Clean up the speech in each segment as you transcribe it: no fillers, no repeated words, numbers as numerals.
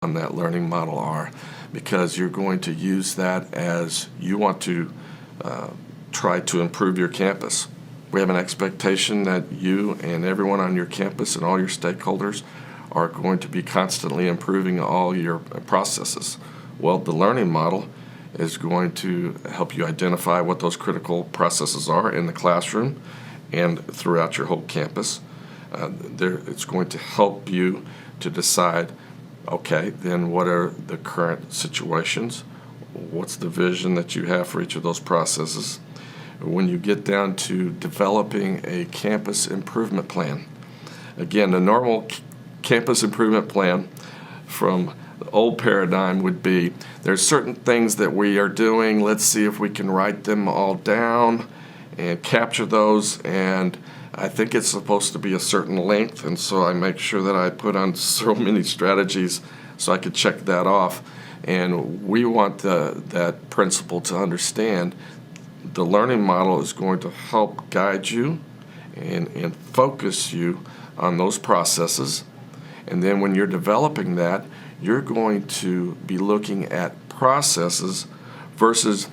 on that learning model are, because you're going to use that as you want to try to improve your campus. We have an expectation that you and everyone on your campus and all your stakeholders are going to be constantly improving all your processes. Well, the learning model is going to help you identify what those critical processes are in the classroom and throughout your whole campus. It's going to help you to decide, okay, then what are the current situations? What's the vision that you have for each of those processes? When you get down to developing a campus improvement plan, again, the normal campus improvement plan from the old paradigm would be there's certain things that we are doing, let's see if we can write them all down and capture those, and I think it's supposed to be a certain length, and so I make sure that I put on so many strategies so I could check that off. And we want that principle to understand the learning model is going to help guide you and focus you on those processes. And then when you're developing that, you're going to be looking at processes versus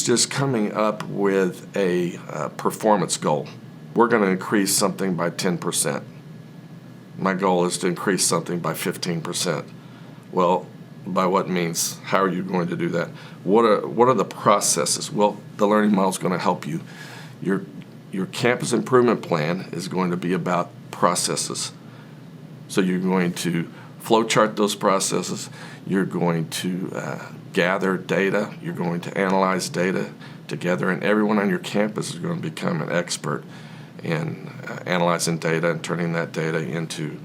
just coming up with a performance goal. We're going to increase something by 10%. My goal is to increase something by 15%. Well, by what means? How are you going to do that? What are the processes? Well, the learning model is going to help you. Your campus improvement plan is going to be about processes. So you're going to flowchart those processes. You're going to gather data. You're going to analyze data together, and everyone on your campus is going to become an expert in analyzing data and turning that data into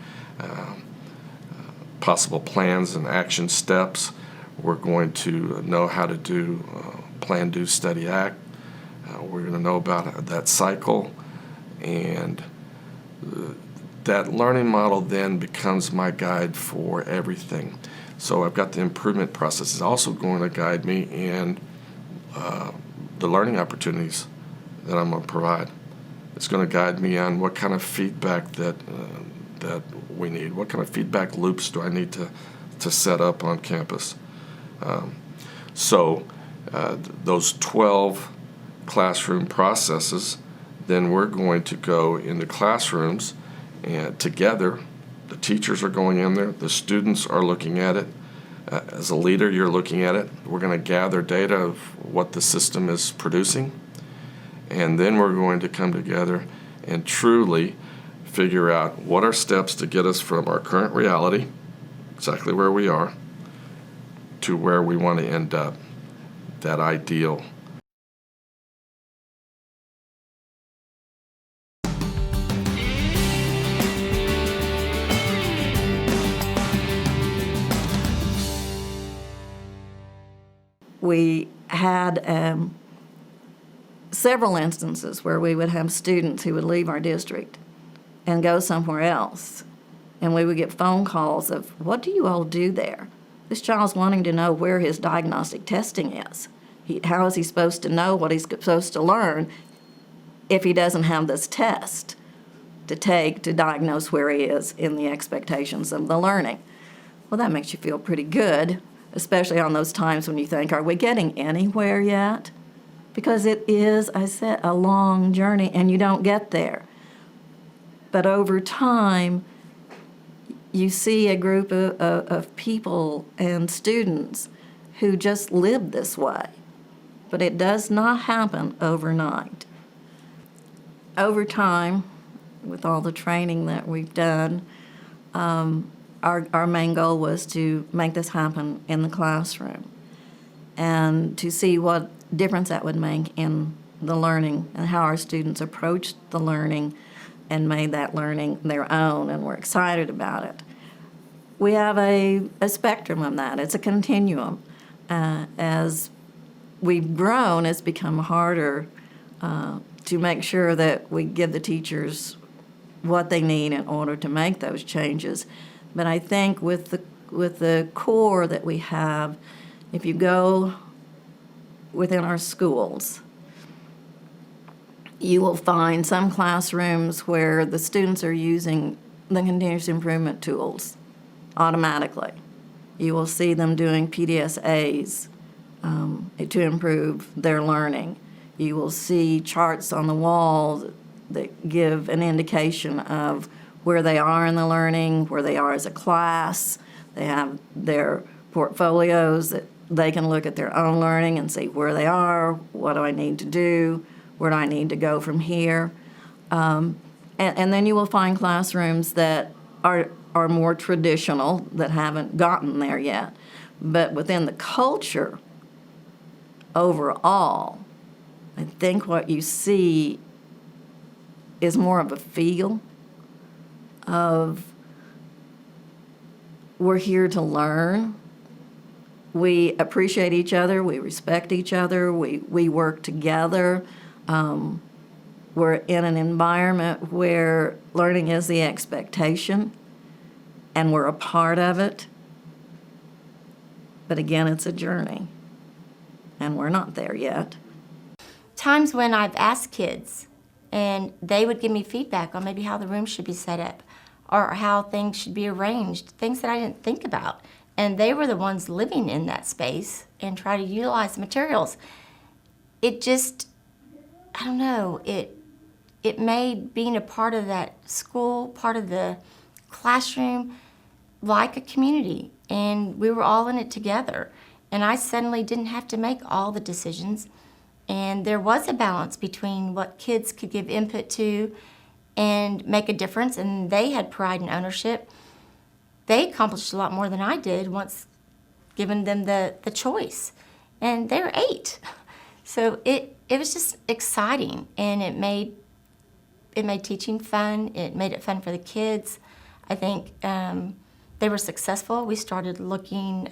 possible plans and action steps. We're going to know how to do plan, do, study, act. We're going to know about that cycle, and that learning model then becomes my guide for everything. So I've got the improvement process. It's also going to guide me in the learning opportunities that I'm going to provide. It's going to guide me on what kind of feedback that we need. What kind of feedback loops do I need to set up on campus? So those 12 classroom processes, then we're going to go into classrooms and together. The teachers are going in there. The students are looking at it. As a leader, you're looking at it. We're going to gather data of what the system is producing. And then we're going to come together and truly figure out what are steps to get us from our current reality, exactly where we are, to where we want to end up, that ideal. We had several instances where we would have students who would leave our district and go somewhere else. And we would get phone calls of, what do you all do there? This child's wanting to know where his diagnostic testing is. How is he supposed to know what he's supposed to learn if he doesn't have this test to take to diagnose where he is in the expectations of the learning? Well, that makes you feel pretty good, especially on those times when you think, are we getting anywhere yet? Because it is, I said, a long journey, and you don't get there. But over time, you see a group of people and students who just live this way. But it does not happen overnight. Over time, with all the training that we've done, our main goal was to make this happen in the classroom and to see what difference that would make in the learning and how our students approached the learning and made that learning their own, and we're excited about it. We have a spectrum of that. It's a continuum. As we've grown, it's become harder to make sure that we give the teachers what they need in order to make those changes. But I think with the core that we have, if you go within our schools, you will find some classrooms where the students are using the continuous improvement tools automatically. You will see them doing PDSAs to improve their learning. You will see charts on the wall that give an indication of where they are in the learning, where they are as a class. They have their portfolios that they can look at their own learning and see where they are, what do I need to do, where do I need to go from here. And then you will find classrooms that are more traditional, that haven't gotten there yet. But within the culture, overall, I think what you see is more of a feel of we're here to learn. We appreciate each other. We respect each other. We work together. We're in an environment where learning is the expectation, and we're a part of it. But again, it's a journey, and we're not there yet. Times when I've asked kids, and they would give me feedback on maybe how the room should be set up or how things should be arranged, things that I didn't think about. And they were the ones living in that space and try to utilize the materials. It just, I don't know, it made being a part of that school, part of the classroom, like a community. And we were all in it together. And I suddenly didn't have to make all the decisions. And there was a balance between what kids could give input to and make a difference, and they had pride and ownership. They accomplished a lot more than I did once given them the choice. And they're 8. So it was just exciting, and it made teaching fun. It made it fun for the kids. I think they were successful. We started looking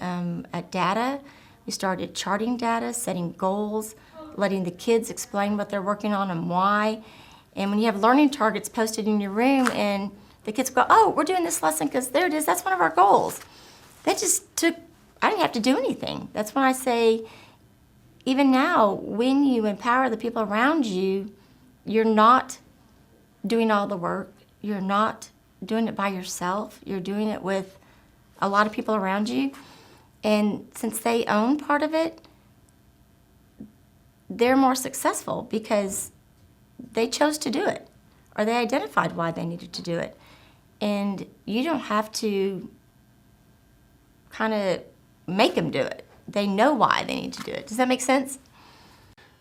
at data. We started charting data, setting goals, letting the kids explain what they're working on and why. And when you have learning targets posted in your room and the kids go, oh, we're doing this lesson because there it is, that's one of our goals. That just took, I didn't have to do anything. That's when I say, even now, when you empower the people around you, you're not doing all the work. You're not doing it by yourself. You're doing it with a lot of people around you. And since they own part of it, they're more successful because they chose to do it, or they identified why they needed to do it. And you don't have to kind of make them do it. They know why they need to do it. Does that make sense?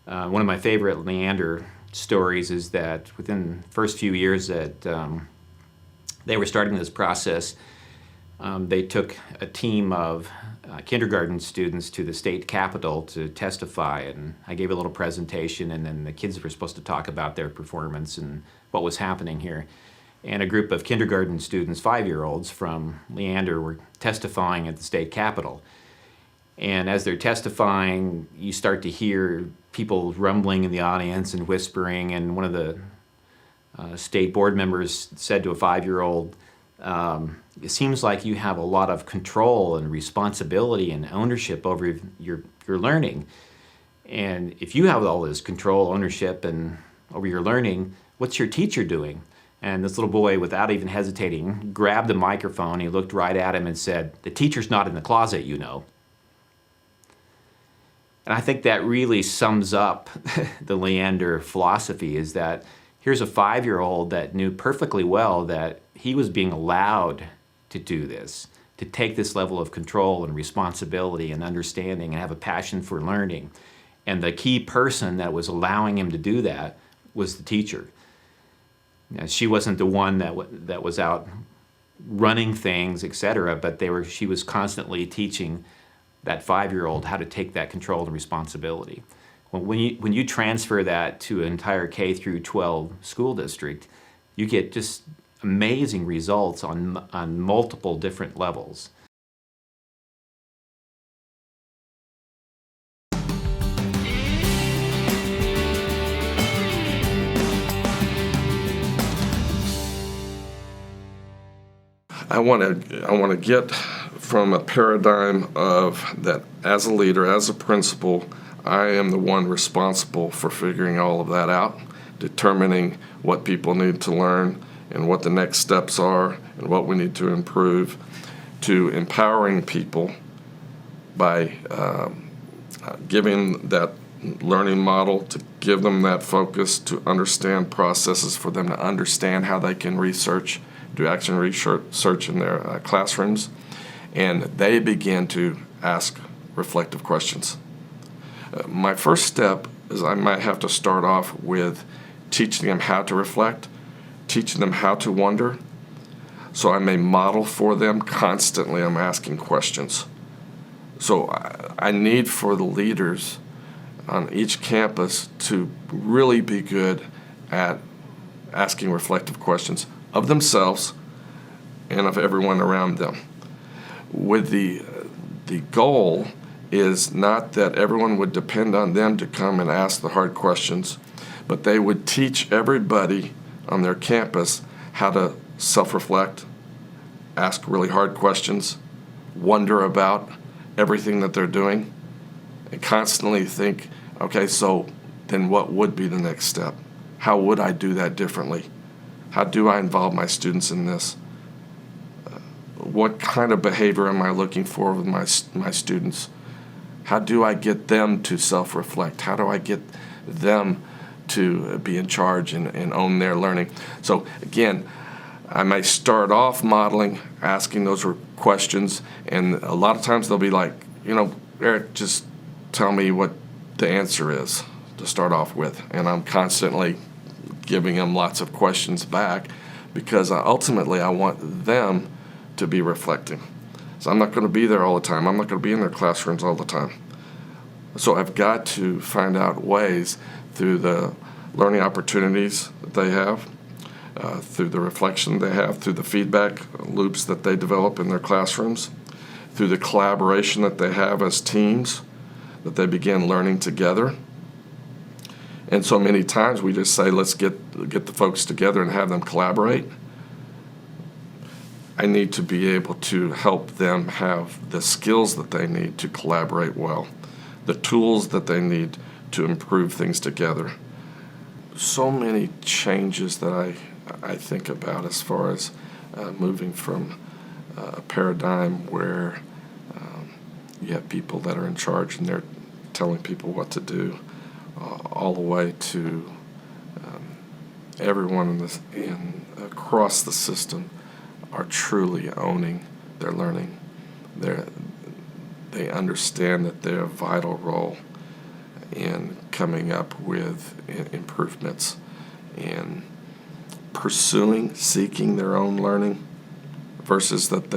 One of my favorite Leander stories is that within the first few years that they were starting this process, they took a team of kindergarten students to the state capitol to testify, and I gave a little presentation, and then the kids were supposed to talk about their performance and what was happening here. And a group of kindergarten students, 5-year-olds from Leander, were testifying at the state capitol. And as they're testifying, you start to hear people rumbling in the audience and whispering, and one of the state board members said to a 5-year-old, it seems like you have a lot of control and responsibility and ownership over your learning. And if you have all this control, ownership, and over your learning, what's your teacher doing? And this little boy, without even hesitating, grabbed the microphone. He looked right at him and said, the teacher's not in the closet, you know. And I think that really sums up the Leander philosophy, is that here's a 5-year-old that knew perfectly well that he was being allowed to do this, to take this level of control and responsibility and understanding and have a passion for learning. And the key person that was allowing him to do that was the teacher. Now, she wasn't the one that was out running things, etc., but she was constantly teaching that 5-year-old how to take that control and responsibility. When you transfer that to an entire K through 12 school district, you get just amazing results on multiple different levels. I want to get from a paradigm of that as a leader, as a principal, I am the one responsible for figuring all of that out, determining what people need to learn and what the next steps are and what we need to improve. to empowering people by giving that learning model, to give them that focus, to understand processes for them to understand how they can do action research in their classrooms, and they begin to ask reflective questions. My first step is I might have to start off with teaching them how to reflect, teaching them how to wonder. So I may model for them constantly. I'm asking questions. So I need for the leaders on each campus to really be good at asking reflective questions of themselves and of everyone around them. With the goal is not that everyone would depend on them to come and ask the hard questions, but they would teach everybody on their campus how to self-reflect, ask really hard questions, wonder about everything that they're doing, and constantly think, okay, so then what would be the next step? How would I do that differently? How do I involve my students in this? What kind of behavior am I looking for with my students? How do I get them to self-reflect? How do I get them to be in charge and own their learning? So again, I may start off modeling, asking those questions, and a lot of times they'll be like, Eric, just tell me what the answer is to start off with. And I'm constantly giving them lots of questions back because ultimately I want them to be reflecting. So I'm not going to be there all the time. I'm not going to be in their classrooms all the time. So I've got to find out ways through the learning opportunities that they have, through the reflection they have, through the feedback loops that they develop in their classrooms, through the collaboration that they have as teams, that they begin learning together. And so many times we just say, let's get the folks together and have them collaborate. I need to be able to help them have the skills that they need to collaborate well, the tools that they need to improve things together. So many changes that I think about as far as moving from a paradigm where you have people that are in charge and they're telling people what to do, all the way to everyone across the system are truly owning their learning. They understand that they're a vital role in coming up with improvements and seeking their own learning, versus that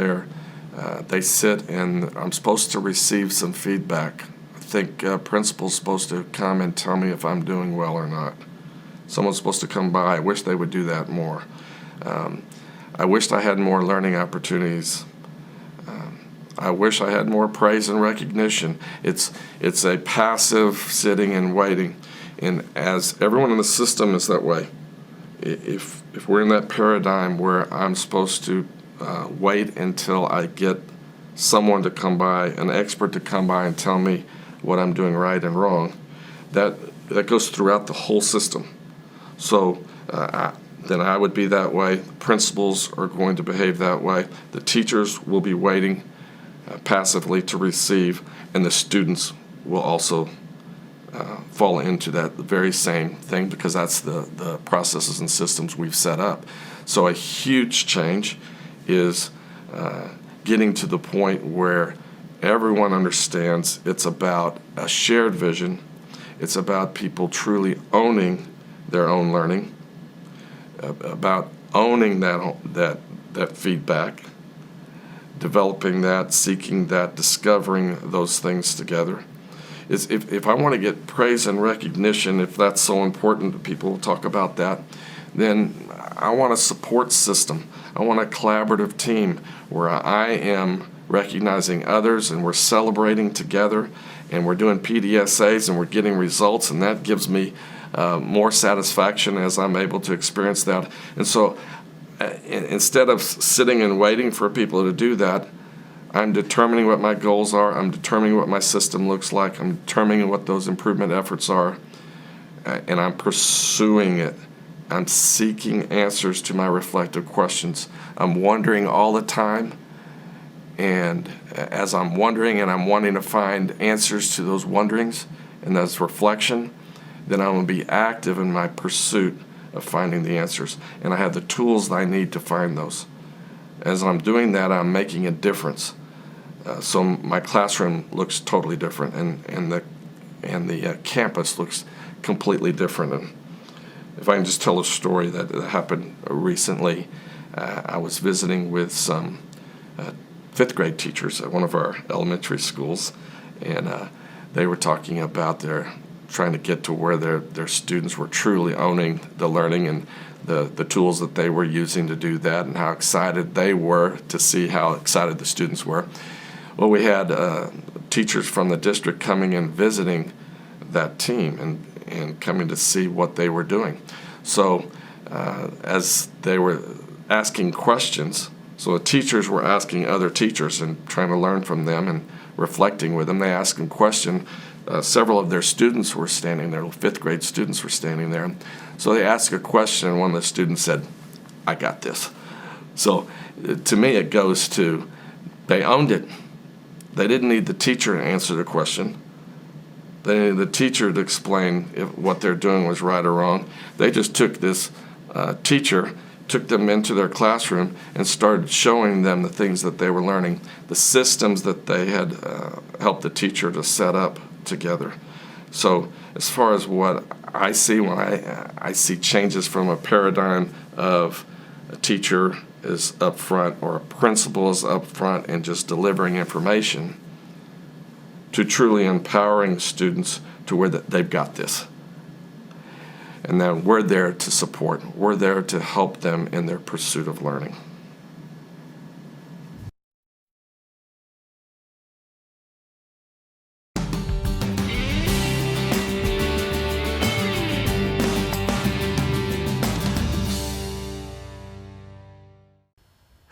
they sit and I'm supposed to receive some feedback. I think principal's supposed to come and tell me if I'm doing well or not. Someone's supposed to come by. I wish they would do that more. I wished I had more learning opportunities. I wish I had more praise and recognition. It's a passive sitting and waiting. And as everyone in the system is that way, if we're in that paradigm where I'm supposed to wait until I get someone to come by, an expert to come by and tell me what I'm doing right and wrong, that goes throughout the whole system. So then I would be that way. The principals are going to behave that way. The teachers will be waiting passively to receive, and the students will also fall into that very same thing because that's the processes and systems we've set up. So a huge change is getting to the point where everyone understands it's about a shared vision. It's about people truly owning their own learning, about owning that feedback, developing that, seeking that, discovering those things together. If I want to get praise and recognition, if that's so important to people, talk about that, then I want a support system. I want a collaborative team where I am recognizing others and we're celebrating together and we're doing PDSAs and we're getting results, and that gives me more satisfaction as I'm able to experience that. And so instead of sitting and waiting for people to do that, I'm determining what my goals are. I'm determining what my system looks like. I'm determining what those improvement efforts are, and I'm pursuing it. I'm seeking answers to my reflective questions. I'm wondering all the time, And as I'm wondering and I'm wanting to find answers to those wonderings and those reflection, then I'm going to be active in my pursuit of finding the answers. And I have the tools that I need to find those. As I'm doing that, I'm making a difference. So my classroom looks totally different, and the campus looks completely different. And if I can just tell a story that happened recently, I was visiting with some fifth grade teachers at one of our elementary schools, and they were talking about their trying to get to where their students were truly owning the learning and the tools that they were using to do that, and how excited they were to see how excited the students were. Well, we had teachers from the district coming and visiting that team and coming to see what they were doing. So as they were asking questions, so the teachers were asking other teachers and trying to learn from them and reflecting with them. They asked them a question. Several of their students were standing there, fifth grade students were standing there. So they asked a question, and one of the students said, "I got this." So to me, it goes to, they owned it. They didn't need the teacher to answer the question. They needed the teacher to explain if what they're doing was right or wrong. They just took this teacher, took them into their classroom and started showing them the things that they were learning, the systems that they had helped the teacher to set up together. So as far as what I see when I see changes from a paradigm of a teacher is up front or a principal is up front and just delivering information, to truly empowering students to where they've got this. And then we're there to support. We're there to help them in their pursuit of learning.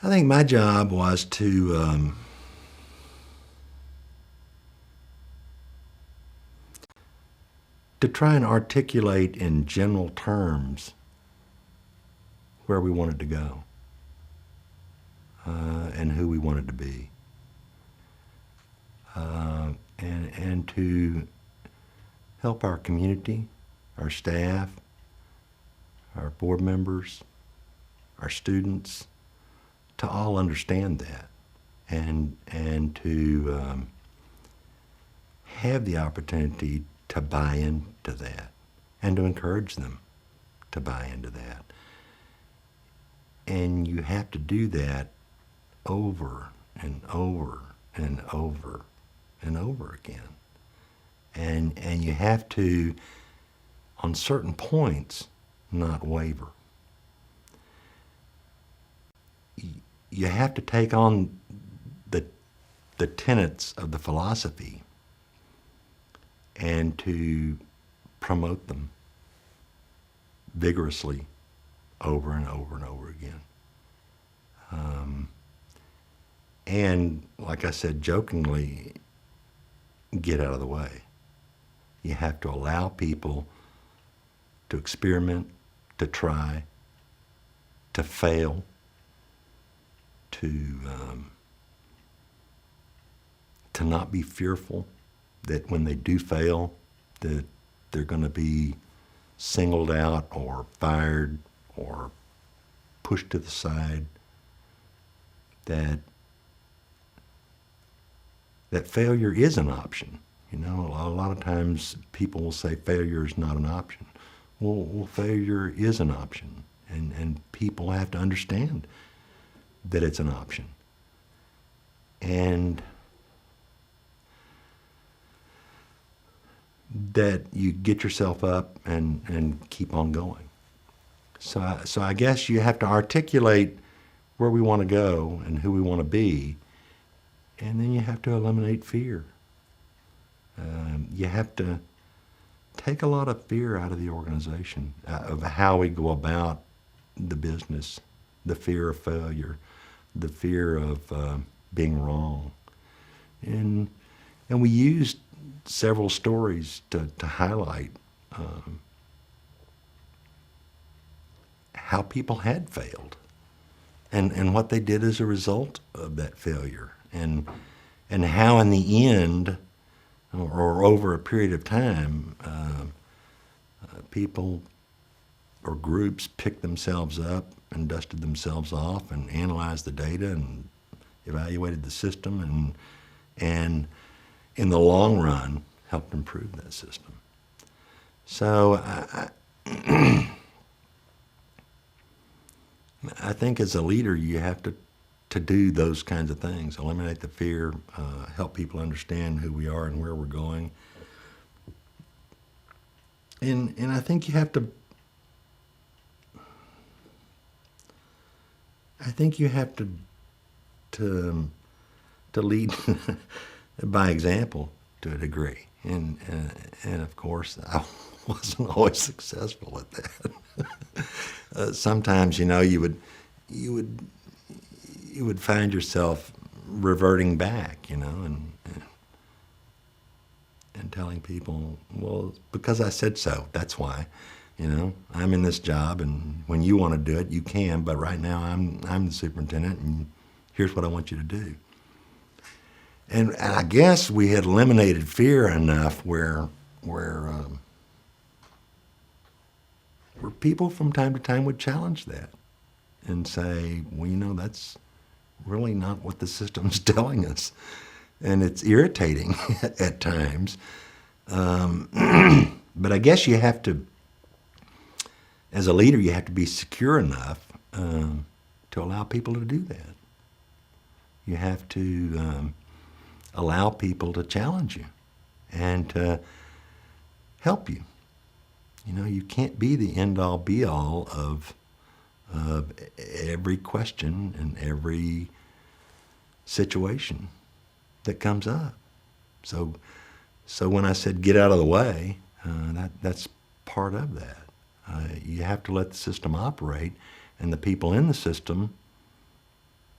I think my job was to try and articulate in general terms where we wanted to go and who we wanted to be, and to help our community, our staff, our board members, our students, to all understand that, and to have the opportunity to buy into that, and to encourage them to buy into that. And you have to do that over and over and over and over again. And you have to, on certain points, not waver. You have to take on the tenets of the philosophy and to promote them vigorously over and over and over again. And like I said jokingly, get out of the way. You have to allow people to experiment, to try, to fail, to not be fearful that when they do fail, that they're going to be singled out or fired or pushed to the side. That failure is an option. You know, a lot of times people will say failure is not an option. Well, failure is an option, and people have to understand that it's an option. And that you get yourself up and keep on going. So I guess you have to articulate where we want to go and who we want to be, and then you have to eliminate fear. You have to take a lot of fear out of the organization, of how we go about the business, the fear of failure, the fear of being wrong. And we used several stories to highlight how people had failed and what they did as a result of that failure, and how in the end, or over a period of time, people or groups picked themselves up and dusted themselves off and analyzed the data and evaluated the system and in the long run helped improve that system. So I think as a leader you have to do those kinds of things, eliminate the fear, help people understand who we are and where we're going. And I think you have to lead by example to a degree. And of course I wasn't always successful at that. Sometimes, you would find yourself reverting back, and telling people, well, because I said so, that's why. I'm in this job, and when you want to do it, you can, but right now I'm the superintendent, and here's what I want you to do. And I guess we had eliminated fear enough where people from time to time would challenge that and say, well, that's really not what the system's telling us. And it's irritating at times. But I guess you have to, as a leader, you have to be secure enough to allow people to do that. You have to allow people to challenge you and to help you. You can't be the end-all, be-all of every question and every situation that comes up. So when I said get out of the way, that's part of that. You have to let the system operate, and the people in the system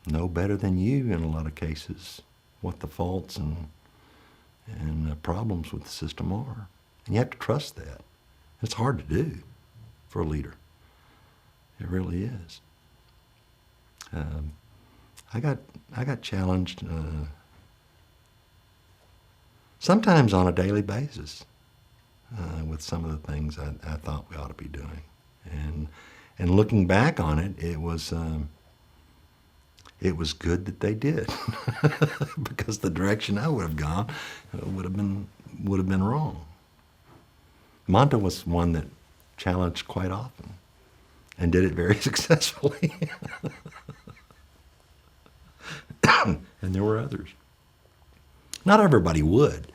know better than you in a lot of cases what the faults and problems with the system are. And you have to trust that. It's hard to do for a leader. It really is. I got challenged sometimes on a daily basis with some of the things I thought we ought to be doing. And looking back on it, it was good that they did because the direction I would have gone would have been wrong. Monta was one that challenged quite often and did it very successfully. And there were others. Not everybody would.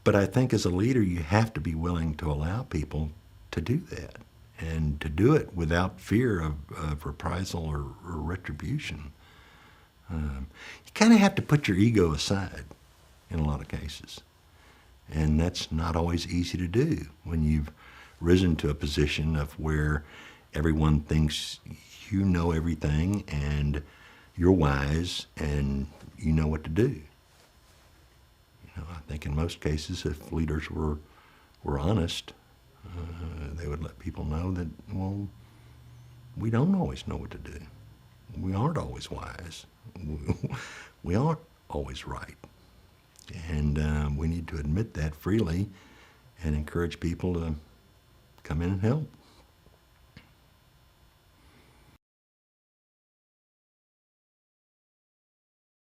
But I think as a leader, you have to be willing to allow people to do that and to do it without fear of reprisal or retribution. You kind of have to put your ego aside in a lot of cases. And that's not always easy to do when you've risen to a position of where everyone thinks you know everything and you're wise and you know what to do. I think in most cases, if leaders were honest, they would let people know that, well, we don't always know what to do. We aren't always wise. We aren't always right. And we need to admit that freely and encourage people to come in and help.